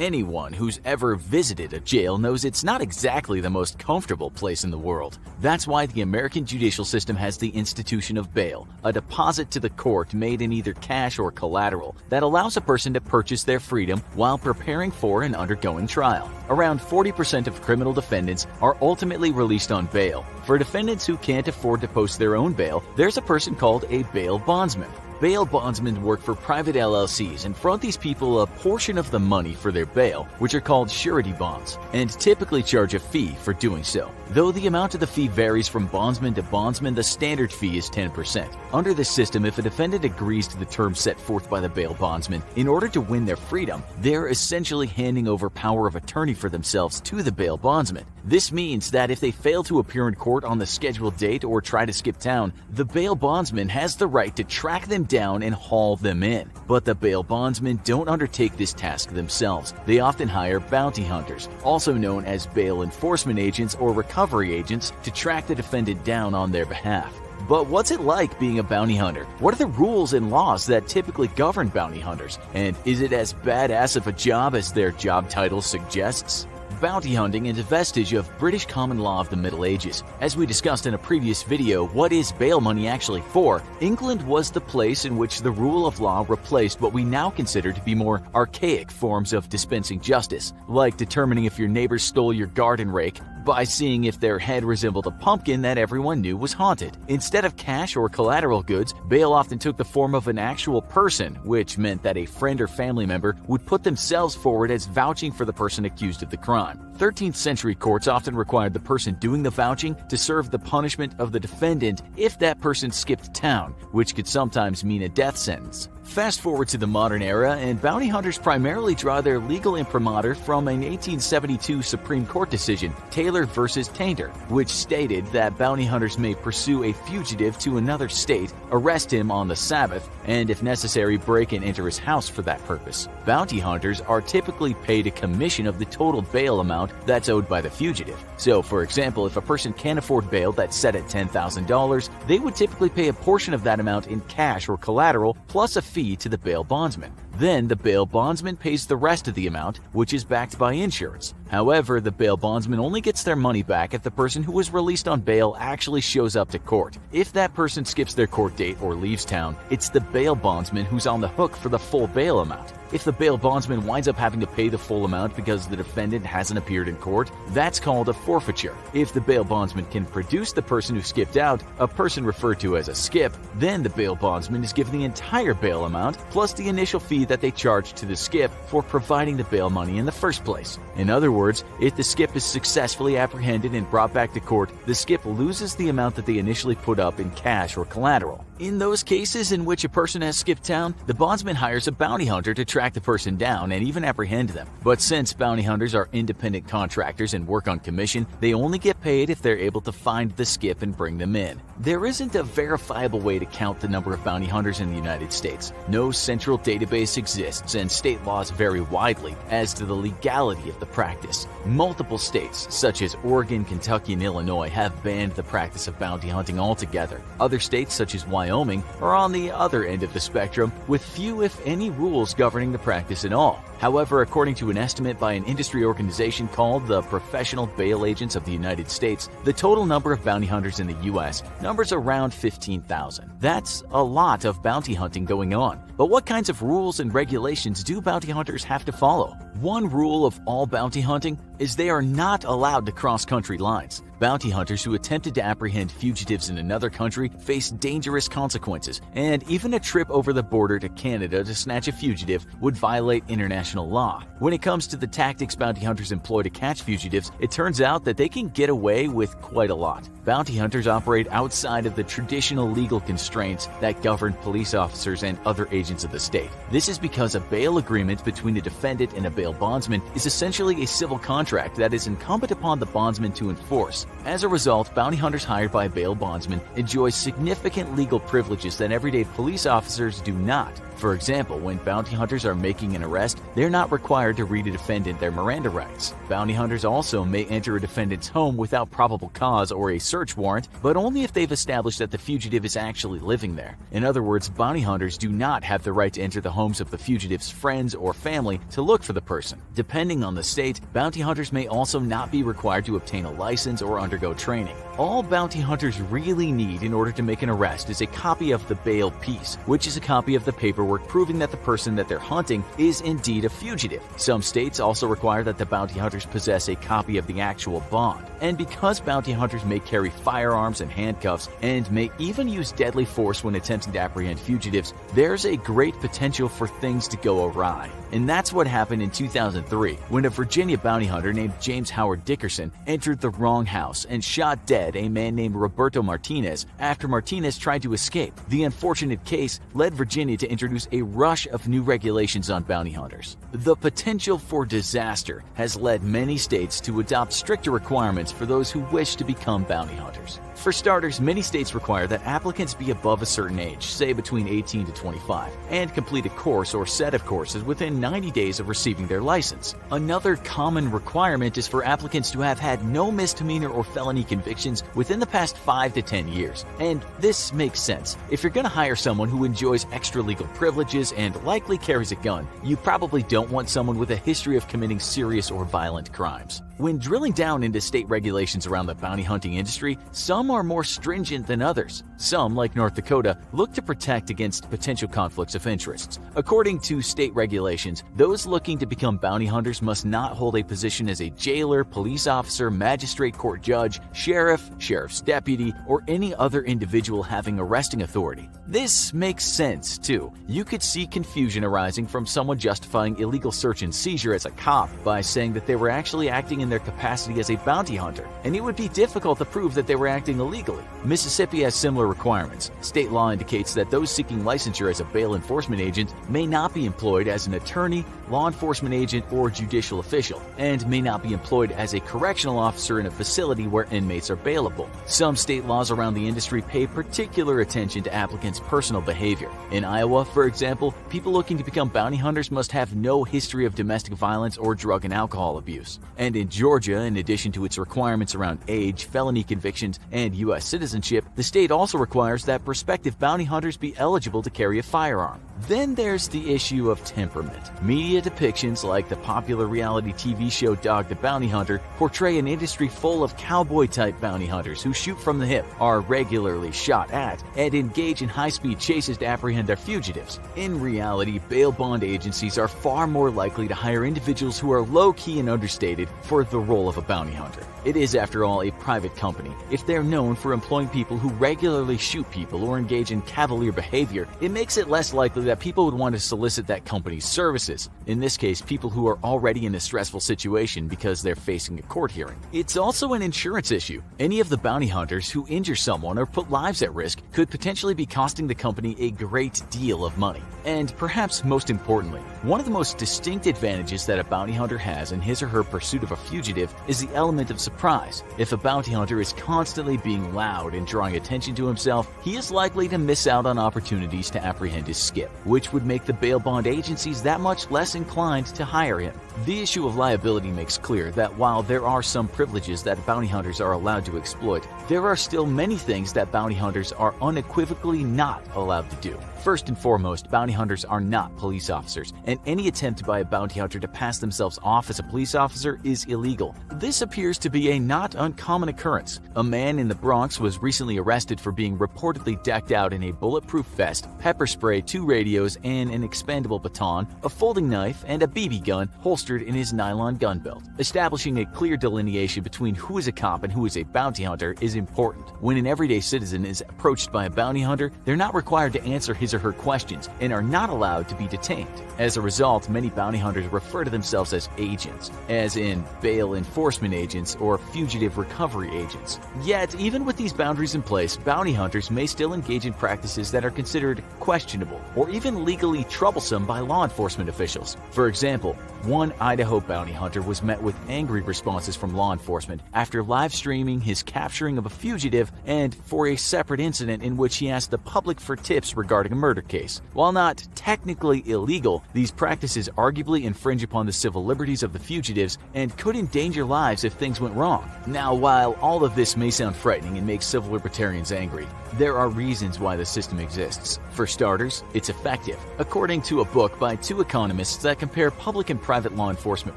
Anyone who's ever visited a jail knows it's not exactly the most comfortable place in the world. That's why the American judicial system has the institution of bail, a deposit to the court made in either cash or collateral that allows a person to purchase their freedom while preparing for and undergoing trial. Around 40% of criminal defendants are ultimately released on bail. For defendants who can't afford to post their own bail, there's a person called a bail bondsman. Bail bondsmen work for private LLCs and front these people a portion of the money for their bail, which are called surety bonds, and typically charge a fee for doing so. Though the amount of the fee varies from bondsman to bondsman, the standard fee is 10%. Under this system, if a defendant agrees to the terms set forth by the bail bondsman in order to win their freedom, they're essentially handing over power of attorney for themselves to the bail bondsman. This means that if they fail to appear in court on the scheduled date or try to skip town, the bail bondsman has the right to track them down and haul them in. But the bail bondsmen don't undertake this task themselves. They often hire bounty hunters, also known as bail enforcement agents or recovery agents, to track the defendant down on their behalf. But what's it like being a bounty hunter? What are the rules and laws that typically govern bounty hunters? And is it as badass of a job as their job title suggests? Bounty hunting is a vestige of British common law of the Middle Ages. As we discussed in a previous video, what is bail money actually for? England was the place in which the rule of law replaced what we now consider to be more archaic forms of dispensing justice, like determining if your neighbor stole your garden rake by seeing if their head resembled a pumpkin that everyone knew was haunted. Instead of cash or collateral goods, bail often took the form of an actual person, which meant that a friend or family member would put themselves forward as vouching for the person accused of the crime. 13th century courts often required the person doing the vouching to serve the punishment of the defendant if that person skipped town, which could sometimes mean a death sentence. Fast forward to the modern era, and bounty hunters primarily draw their legal imprimatur from an 1872 Supreme Court decision, Taylor v. Tainter, which stated that bounty hunters may pursue a fugitive to another state, arrest him on the Sabbath, and if necessary break and enter his house for that purpose. Bounty hunters are typically paid a commission of the total bail amount that's owed by the fugitive. So, for example, if a person can't afford bail that's set at $10,000, they would typically pay a portion of that amount in cash or collateral, plus a fee to the bail bondsman. Then the bail bondsman pays the rest of the amount, which is backed by insurance. However, the bail bondsman only gets their money back if the person who was released on bail actually shows up to court. If that person skips their court date or leaves town, it's the bail bondsman who's on the hook for the full bail amount. If the bail bondsman winds up having to pay the full amount because the defendant hasn't appeared in court, that's called a forfeiture. If the bail bondsman can produce the person who skipped out, a person referred to as a skip, then the bail bondsman is given the entire bail amount plus the initial fee that they charged to the skip for providing the bail money in the first place. In other words, if the skip is successfully apprehended and brought back to court, the skip loses the amount that they initially put up in cash or collateral. In those cases in which a person has skipped town, the bondsman hires a bounty hunter to track the person down and even apprehend them. But since bounty hunters are independent contractors and work on commission, they only get paid if they're able to find the skip and bring them in. There isn't a verifiable way to count the number of bounty hunters in the United States. No central database exists, and state laws vary widely as to the legality of the practice. Multiple states, such as Oregon, Kentucky, and Illinois, have banned the practice of bounty hunting altogether. Other states, such as Wyoming, are on the other end of the spectrum, with few, if any, rules governing the practice at all. However, according to an estimate by an industry organization called the Professional Bail Agents of the United States, the total number of bounty hunters in the U.S. numbers around 15,000. That's a lot of bounty hunting going on. But what kinds of rules and regulations do bounty hunters have to follow? One rule of all bounty hunting is they are not allowed to cross country lines. Bounty hunters who attempted to apprehend fugitives in another country face dangerous consequences, and even a trip over the border to Canada to snatch a fugitive would violate international law. When it comes to the tactics bounty hunters employ to catch fugitives, it turns out that they can get away with quite a lot. Bounty hunters operate outside of the traditional legal constraints that govern police officers and other agents of the state. This is because a bail agreement between a defendant and a bail bondsman is essentially a civil contract that is incumbent upon the bondsman to enforce. As a result, bounty hunters hired by a bail bondsman enjoy significant legal privileges that everyday police officers do not. For example, when bounty hunters are making an arrest, they're not required to read a defendant their Miranda rights. Bounty hunters also may enter a defendant's home without probable cause or a search warrant, but only if they've established that the fugitive is actually living there. In other words, bounty hunters do not have the right to enter the homes of the fugitive's friends or family to look for the person. Depending on the state, bounty hunters may also not be required to obtain a license or undergo training. All bounty hunters really need in order to make an arrest is a copy of the bail piece, which is a copy of the paperwork proving that the person that they're hunting is indeed a fugitive. Some states also require that the bounty hunters possess a copy of the actual bond. And because bounty hunters may carry firearms and handcuffs and may even use deadly force when attempting to apprehend fugitives, there's a great potential for things to go awry. And that's what happened in 2003 when a Virginia bounty hunter named James Howard Dickerson entered the wrong house and shot dead a man named Roberto Martinez after Martinez tried to escape. The unfortunate case led Virginia to introduce a rush of new regulations on bounty hunters. The potential for disaster has led many states to adopt stricter requirements for those who wish to become bounty hunters. For starters, many states require that applicants be above a certain age, say between 18 to 25, and complete a course or set of courses within 90 days of receiving their license. Another common requirement is for applicants to have had no misdemeanor or felony convictions within the past 5 to 10 years. And this makes sense. If you're going to hire someone who enjoys extra-legal privileges and likely carries a gun, you probably don't want someone with a history of committing serious or violent crimes. When drilling down into state regulations around the bounty hunting industry, some are more stringent than others. Some, like North Dakota, look to protect against potential conflicts of interest. According to state regulations, those looking to become bounty hunters must not hold a position as a jailer, police officer, magistrate court judge, sheriff, sheriff's deputy, or any other individual having arresting authority. This makes sense, too. You could see confusion arising from someone justifying illegal search and seizure as a cop by saying that they were actually acting in their capacity as a bounty hunter, and it would be difficult to prove that they were acting illegally. Mississippi has similar requirements. State law indicates that those seeking licensure as a bail enforcement agent may not be employed as an attorney, law enforcement agent, or judicial official, and may not be employed as a correctional officer in a facility where inmates are bailable. Some state laws around the industry pay particular attention to applicants' personal behavior. In Iowa, for example, people looking to become bounty hunters must have no history of domestic violence or drug and alcohol abuse. And in Georgia, in addition to its requirements around age, felony convictions, and U.S. citizenship, the state also requires that prospective bounty hunters be eligible to carry a firearm. Then there's the issue of temperament. Media depictions like the popular reality TV show Dog the Bounty Hunter portray an industry full of cowboy-type bounty hunters who shoot from the hip, are regularly shot at, and engage in high-speed chases to apprehend their fugitives. In reality, bail bond agencies are far more likely to hire individuals who are low-key and understated for the role of a bounty hunter. It is, after all, a private company. If they're known for employing people who regularly shoot people or engage in cavalier behavior, it makes it less likely that people would want to solicit that company's services. In this case, people who are already in a stressful situation because they're facing a court hearing. It's also an insurance issue. Any of the bounty hunters who injure someone or put lives at risk could potentially be costing the company a great deal of money. And perhaps most importantly, one of the most distinct advantages that a bounty hunter has in his or her pursuit of a fugitive is the element of surprise. If a bounty hunter is constantly being loud and drawing attention to himself, he is likely to miss out on opportunities to apprehend his skip, which would make the bail bond agencies that much less inclined to hire him. The issue of liability makes clear that while there are some privileges that bounty hunters are allowed to exploit, there are still many things that bounty hunters are unequivocally not allowed to do. First and foremost, bounty hunters are not police officers, and any attempt by a bounty hunter to pass themselves off as a police officer is illegal. This appears to be a not uncommon occurrence. A man in the Bronx was recently arrested for being reportedly decked out in a bulletproof vest, pepper spray, 2 radios, and an expandable baton, a folding knife, and a BB gun holstered in his nylon gun belt. Establishing a clear delineation between who is a cop and who is a bounty hunter is important. When an everyday citizen is approached by a bounty hunter, they're not required to answer his or her questions and are not allowed to be detained. As a result, many bounty hunters refer to themselves as agents, as in bail enforcement agents or fugitive recovery agents. Yet, even with these boundaries in place, bounty hunters may still engage in practices that are considered questionable or even legally troublesome by law enforcement officials. For example, one Idaho bounty hunter was met with angry responses from law enforcement after live streaming his capturing of a fugitive and for a separate incident in which he asked the public for tips regarding a murder case. While not technically illegal, these practices arguably infringe upon the civil liberties of the fugitives and could endanger lives if things went wrong. Now, while all of this may sound frightening and make civil libertarians angry, there are reasons why the system exists. For starters, it's effective. According to a book by two economists that compare public and private law enforcement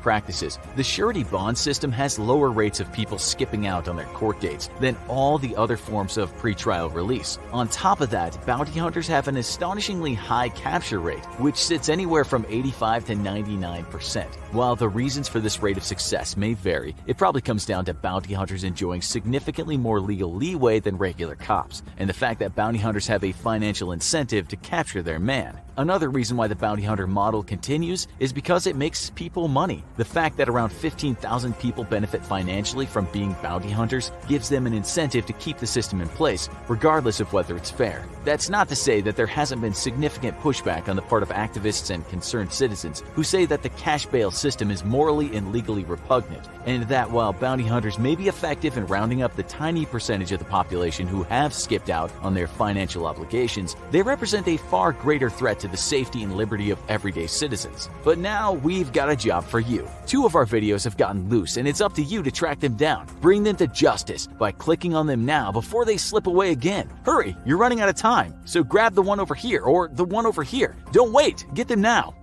practices, the surety bond system has lower rates of people skipping out on their court dates than all the other forms of pretrial release. On top of that, bounty hunters have an astonishingly high capture rate, which sits anywhere from 85 to 99%. While the reasons for this rate of success may vary, it probably comes down to bounty hunters enjoying significantly more legal leeway than regular cops, and the fact that bounty hunters have a financial incentive to capture their man. Another reason why the bounty hunter model continues is because it makes people money. The fact that around 15,000 people benefit financially from being bounty hunters gives them an incentive to keep the system in place, regardless of whether it's fair. That's not to say that there hasn't been significant pushback on the part of activists and concerned citizens who say that the cash bail system is morally and legally repugnant, and that while bounty hunters may be effective in rounding up the tiny percentage of the population who have skipped out on their financial obligations, they represent a far greater threat to the safety and liberty of everyday citizens. But now we've got a job for you. 2 of our videos have gotten loose, and it's up to you to track them down. Bring them to justice by clicking on them now before they slip away again. Hurry, you're running out of time, so grab the one over here or the one over here. Don't wait, get them now.